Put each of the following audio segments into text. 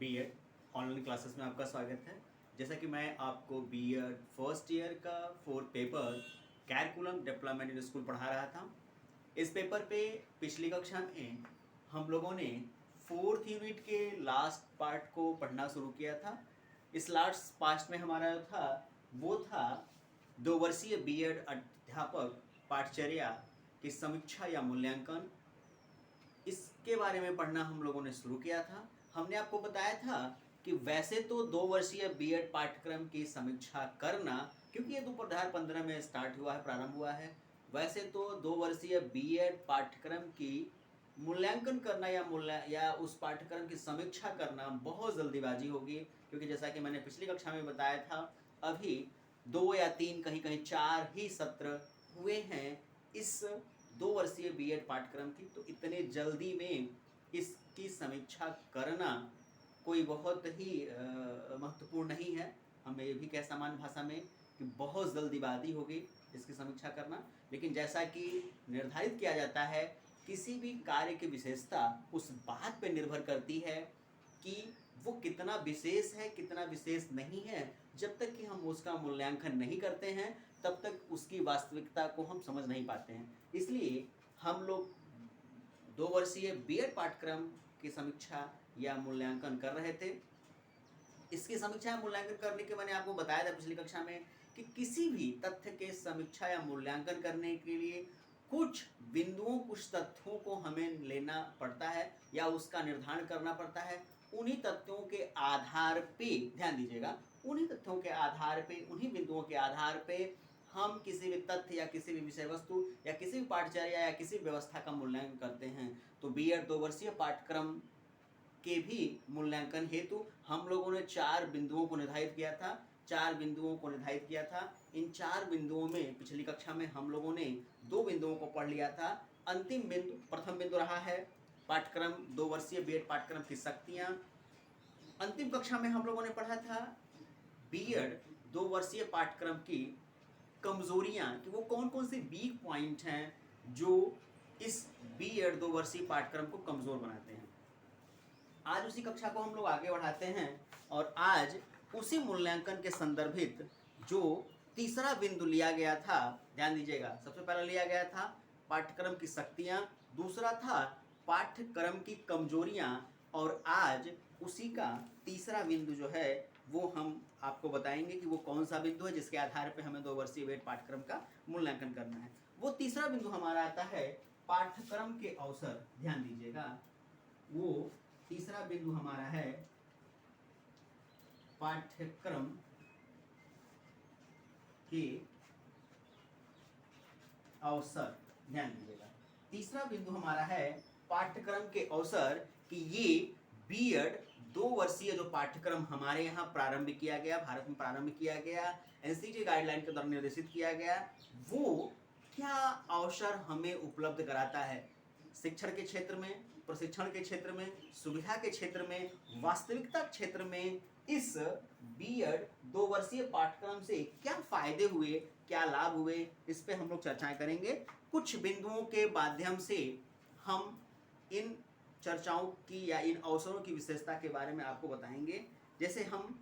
BEd online classes में आपका स्वागत है। जैसा कि मैं आपको बीएड फर्स्ट ईयर का 4 paper curriculum development in school पढ़ा रहा था। इस पेपर पे पिछली कक्षा में हम लोगों ने 4th यूनिट के लास्ट पार्ट को पढ़ना शुरू किया था। इस लास्ट पार्ट में हमारा जो था वो था 2 वर्षीय बीएड अध्यापक पाठचर्या की समीक्षा या मूल्यांकन। इसके बारे में पढ़ना हम लोगों ने शुरू किया था। हमने आपको बताया था कि वैसे तो 2 वर्षीय बीएड पाठ्यक्रम की समीक्षा करना, क्योंकि ये 2015 में स्टार्ट हुआ है, प्रारंभ हुआ है, वैसे तो 2 वर्षीय बीएड पाठ्यक्रम की मूल्यांकन करना या उस पाठ्यक्रम की समीक्षा करना बहुत जल्दीबाजी होगी, क्योंकि जैसा कि मैंने पिछली कक्षा में बताया था, अभी 2 या 3 कहीं कहीं 4 ही सत्र हुए हैं इस 2 वर्षीय बीएड पाठ्यक्रम की। तो इतने जल्दी में इसकी समीक्षा करना कोई बहुत ही महत्वपूर्ण नहीं है। हमें ये भी कह सामान्य भाषा में कि बहुत जल्दीबाजी होगी इसकी समीक्षा करना। लेकिन जैसा कि निर्धारित किया जाता है, किसी भी कार्य की विशेषता उस बात पर निर्भर करती है कि वो कितना विशेष है, कितना विशेष नहीं है। जब तक कि हम उसका मूल्यांकन नहीं करते हैं, तब तक उसकी वास्तविकता को हम समझ नहीं पाते हैं। इसलिए हम लोग 2 वर्षीय बीएड पाठ्यक्रम की समीक्षा या मूल्यांकन कर रहे थे। इसकी समीक्षा या मूल्यांकन करने के मैंने आपको बताया था पिछली कक्षा में कि किसी भी तथ्य के समीक्षा या मूल्यांकन करने के लिए कुछ बिंदुओं, कुछ तथ्यों को हमें लेना पड़ता है या उसका निर्धारण करना पड़ता है। उन्हीं तथ्यों के आधार पे, ध्यान दीजिएगा, उन्हीं तथ्यों के आधार पे, उन्हीं बिंदुओं के आधार पे हम किसी भी तथ्य या किसी भी विषय वस्तु या किसी भी पाठचर्या या किसी भी व्यवस्था का मूल्यांकन करते हैं। तो बीएड 2 वर्षीय पाठ्यक्रम के भी मूल्यांकन हेतु हम लोगों ने 4 बिंदुओं को निर्धारित किया था। 4 बिंदुओं को निर्धारित किया था। इन 4 बिंदुओं में पिछली कक्षा में हम लोगों ने 2 बिंदुओं को पढ़ लिया था। अंतिम बिंदु, प्रथम बिंदु रहा है पाठ्यक्रम 2 वर्षीय बीएड पाठ्यक्रम की शक्तियां। अंतिम कक्षा में हम लोगों ने पढ़ा था बीएड 2 वर्षीय पाठ्यक्रम की कमजोरियां, कि वो कौन कौन से वीक पॉइंट हैं जो इस बीएड 2 वर्षीय पाठ्यक्रम को कमजोर बनाते हैं। आज उसी कक्षा को हम लोग आगे बढ़ाते हैं और आज उसी मूल्यांकन के संदर्भित जो तीसरा बिंदु लिया गया था, ध्यान दीजिएगा, सबसे पहला लिया गया था पाठ्यक्रम की शक्तियां, दूसरा था पाठ्यक्रम की कमजोरियां, और आज उसी का तीसरा बिंदु जो है वो हम आपको बताएंगे कि वो कौन सा बिंदु है जिसके आधार पर हमें 2 वर्षीय बीएड पाठ्यक्रम का मूल्यांकन करना है। वो तीसरा बिंदु हमारा आता है पाठ्यक्रम के अवसर। ध्यान दीजिएगा, वो तीसरा बिंदु हमारा है पाठ्यक्रम के अवसर। ध्यान दीजिएगा, तीसरा बिंदु हमारा है पाठ्यक्रम के अवसर, कि ये बीएड 2 वर्षीय जो पाठ्यक्रम हमारे यहाँ प्रारंभ किया गया, भारत में प्रारंभ किया गया, एनसीटी गाइडलाइन के द्वारा निर्देशित किया गया, वो क्या अवसर हमें उपलब्ध कराता है शिक्षण के क्षेत्र में, प्रशिक्षण के क्षेत्र में, सुविधा के क्षेत्र में, वास्तविकता क्षेत्र में। इस बीएड 2 वर्षीय पाठ्यक्रम से क्या फायदे हुए, क्या लाभ हुए, इस पे हम लोग चर्चाएं करेंगे। कुछ बिंदुओं के माध्यम से हम इन चर्चाओं की या इन अवसरों की विशेषता के बारे में आपको बताएंगे। जैसे हम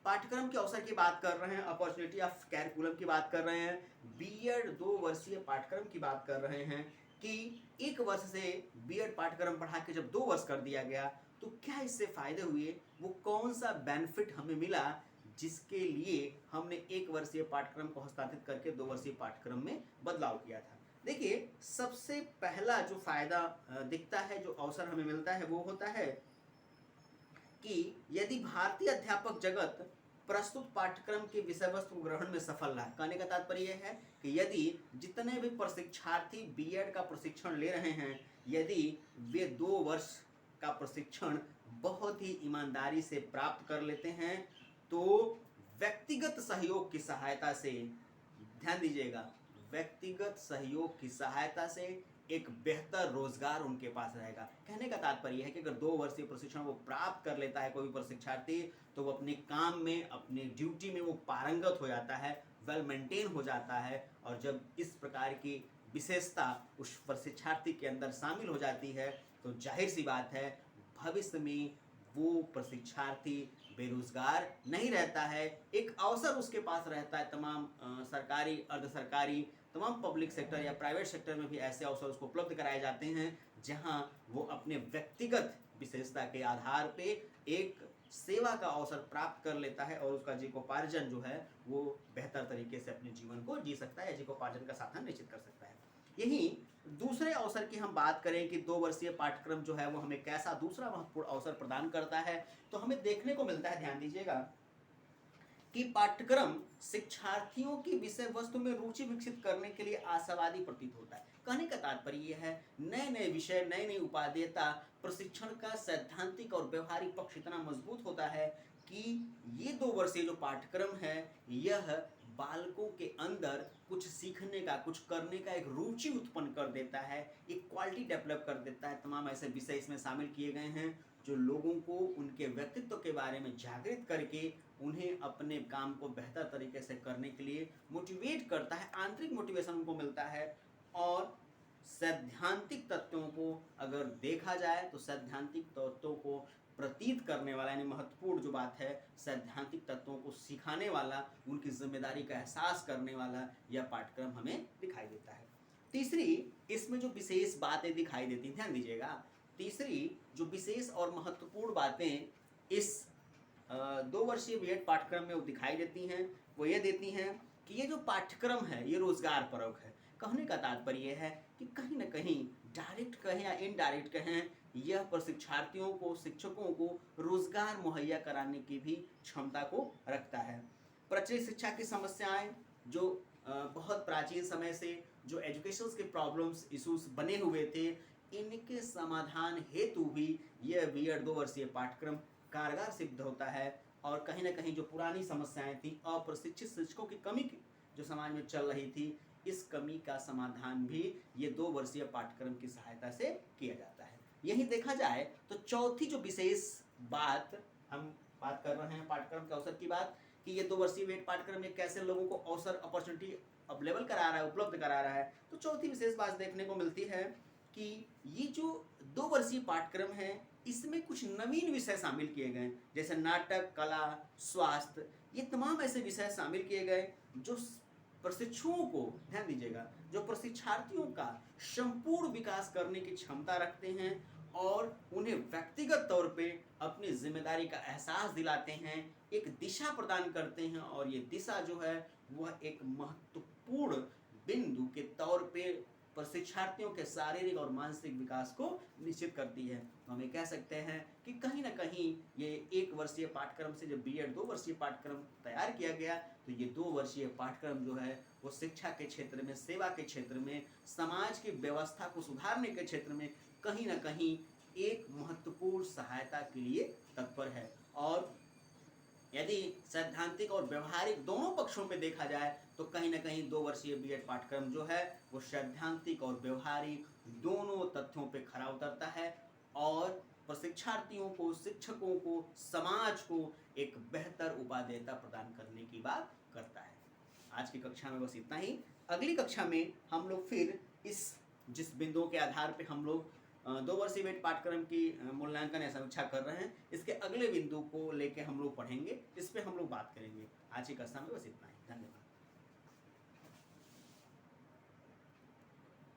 पाठ्यक्रम के अवसर की बात कर रहे हैं, अपॉर्चुनिटी ऑफ कैरिकुलम की बात कर रहे हैं, बीएड 2 वर्षीय पाठ्यक्रम की बात कर रहे हैं कि 1 वर्ष से बीएड पाठ्यक्रम पढ़ा के जब 2 वर्ष कर दिया गया तो क्या इससे फायदे हुए, वो कौन सा बेनिफिट हमें मिला जिसके लिए हमने 1 वर्षीय पाठ्यक्रम को हस्तांतरित करके 2 वर्षीय पाठ्यक्रम में बदलाव किया था। देखिए, सबसे पहला जो फायदा दिखता है, जो अवसर हमें मिलता है, वो होता है कि यदि भारतीय अध्यापक जगत प्रस्तुत पाठ्यक्रम के विषय वस्तु ग्रहण में सफल रहा। कहने का तात्पर्य यह है कि यदि जितने भी प्रशिक्षार्थी बीएड का प्रशिक्षण ले रहे हैं, यदि वे 2 वर्ष का प्रशिक्षण बहुत ही ईमानदारी से प्राप्त कर लेते हैं, तो व्यक्तिगत सहयोग की सहायता से, ध्यान दीजिएगा, व्यक्तिगत सहयोग की सहायता से एक बेहतर रोजगार उनके पास रहेगा। कहने का तात्पर्य है कि अगर 2 वर्षीय प्रशिक्षण वो प्राप्त कर लेता है कोई भी प्रशिक्षार्थी, तो वो अपने काम में, अपनी ड्यूटी में वो पारंगत हो जाता है, वेल मेंटेन हो जाता है। और जब इस प्रकार की विशेषता उस प्रशिक्षार्थी के अंदर शामिल हो जाती है, तो जाहिर सी बात है भविष्य में वो प्रशिक्षार्थी बेरोजगार नहीं रहता है, एक अवसर उसके पास रहता है। तमाम सरकारी, अर्ध सरकारी, तमाम पब्लिक सेक्टर या प्राइवेट सेक्टर में भी ऐसे अवसर उसको उपलब्ध कराए जाते हैं, जहां वो अपने व्यक्तिगत विशेषता के आधार पे एक सेवा का अवसर प्राप्त कर लेता है और उसका जीविकोपार्जन जो है वो बेहतर तरीके से अपने जीवन को जी सकता है या जीविकोपार्जन का साधन निश्चित कर सकता है। यही दूसरे अवसर की हम बात करें कि 2 वर्षीय पाठ्यक्रम जो है वो हमें कैसा दूसरा महत्वपूर्ण अवसर प्रदान करता है, तो हमें देखने को मिलता है, ध्यान दीजिएगा, कि पाठ्यक्रम शिक्षार्थियों की विषय वस्तु में रुचि विकसित करने के लिए आशावादी प्रतीत होता है। कहने का तात्पर्य यह है, नए नए विषय, नई नई उपादेयता, प्रशिक्षण का सैद्धांतिक और व्यवहारिक पक्ष इतना मजबूत होता है कि ये 2 वर्षीय जो पाठ्यक्रम है यह बालकों के अंदर कुछ सीखने का, कुछ करने का एक रुचि उत्पन्न कर देता है, एक क्वालिटी डेवलप कर देता है। तमाम ऐसे विषय इसमें शामिल किए गए हैं जो लोगों को उनके व्यक्तित्व के बारे में जागृत करके उन्हें अपने काम को बेहतर तरीके से करने के लिए मोटिवेट करता है, आंतरिक मोटिवेशन उनको मिलता है। और सैद्धांतिक तत्वों को अगर देखा जाए तो सैद्धांतिक तत्वों को प्रतीत करने वाला, यानी महत्वपूर्ण जो बात है, सैद्धांतिक तत्वों को सिखाने वाला, उनकी जिम्मेदारी का एहसास करने वाला यह पाठ्यक्रम हमें दिखाई देता है। तीसरी इसमें जो विशेष बातें दिखाई देती हैं, ध्यान दीजिएगा, तीसरी जो विशेष और महत्वपूर्ण बातें इस 2 वर्षीय बीएड पाठ्यक्रम में वो दिखाई देती हैं, वो ये देती हैं कि ये जो पाठ्यक्रम है ये रोजगार परक है। कहने का तात्पर्य यह है कि कहीं ना कहीं डायरेक्ट कहें या इनडायरेक्ट कहें, यह प्रशिक्षार्थियों को, शिक्षकों को रोजगार मुहैया कराने की भी क्षमता को रखता है। प्रचलित शिक्षा की समस्याएं जो बहुत प्राचीन समय से जो एजुकेशन के प्रॉब्लम्स, इश्यूज बने हुए थे, इनके समाधान हेतु भी यह बीएड 2 वर्षीय पाठ्यक्रम कारगर सिद्ध होता है। और कहीं ना कहीं जो पुरानी समस्याएं थी, अप्रशिक्षित शिक्षकों की कमी जो समाज में चल रही थी, इस कमी का समाधान भी ये 2 वर्षीय पाठ्यक्रम की सहायता से किया जाता है। यही देखा जाए तो चौथी जो विशेष बात हम बात कर रहे हैं पाठ्यक्रम के अवसर की बात, कि ये 2 वर्षीय बीएड पाठ्यक्रम ये कैसे लोगों को अवसर, अपॉर्चुनिटी अवेलेबल करा रहा है, उपलब्ध करा रहा है। तो चौथी विशेष बात देखने को मिलती है कि ये जो 2 वर्षीय पाठ्यक्रम है इसमें कुछ नवीन विषय शामिल किए गए, जैसे नाटक, कला, स्वास्थ्य, ये तमाम ऐसे विषय शामिल किए गए जो प्रशिक्षुओं को, ध्यान दीजिएगा, जो प्रशिक्षार्थियों का संपूर्ण विकास करने की क्षमता रखते हैं और उन्हें व्यक्तिगत तौर पे अपनी जिम्मेदारी का एहसास दिलाते हैं, एक दिशा प्रदान करते हैं। और ये दिशा जो है वह एक महत्वपूर्ण बिंदु के तौर पे प्रशिक्षार्थियों के शारीरिक और मानसिक विकास को निश्चित करती है। तो हम ये कह सकते हैं कि कहीं ना कहीं ये 1 वर्षीय पाठ्यक्रम से जब बीएड 2 वर्षीय पाठ्यक्रम तैयार किया गया, तो ये 2 वर्षीय पाठ्यक्रम जो है वो शिक्षा के क्षेत्र में, सेवा के क्षेत्र में, समाज की व्यवस्था को सुधारने के क्षेत्र में कहीं ना कहीं एक महत्वपूर्ण सहायता के लिए तत्पर है। और यदि सैद्धांतिक और व्यवहारिक दोनों पक्षों पे देखा जाए तो कहीं ना कहीं 2 वर्षीय बीएड पाठ्यक्रम जो है वो सैद्धांतिक और व्यवहारिक दोनों तथ्यों पे खरा उतरता है और प्रशिक्षार्थियों को, शिक्षकों को, समाज को एक बेहतर उपादेयता प्रदान करने की बात करता है। आज की कक्षा में बस इतना ही। अगली कक्षा में हम लोग फिर इस जिस बिंदुओं के आधार पे हम लोग 2 वर्षीय बीएड पाठ्यक्रम की मूल्यांकन या समीक्षा कर रहे हैं, इसके अगले बिंदु को लेके हम लोग पढ़ेंगे, इस पे हम लोग बात करेंगे। आज की कक्षा में बस इतना ही।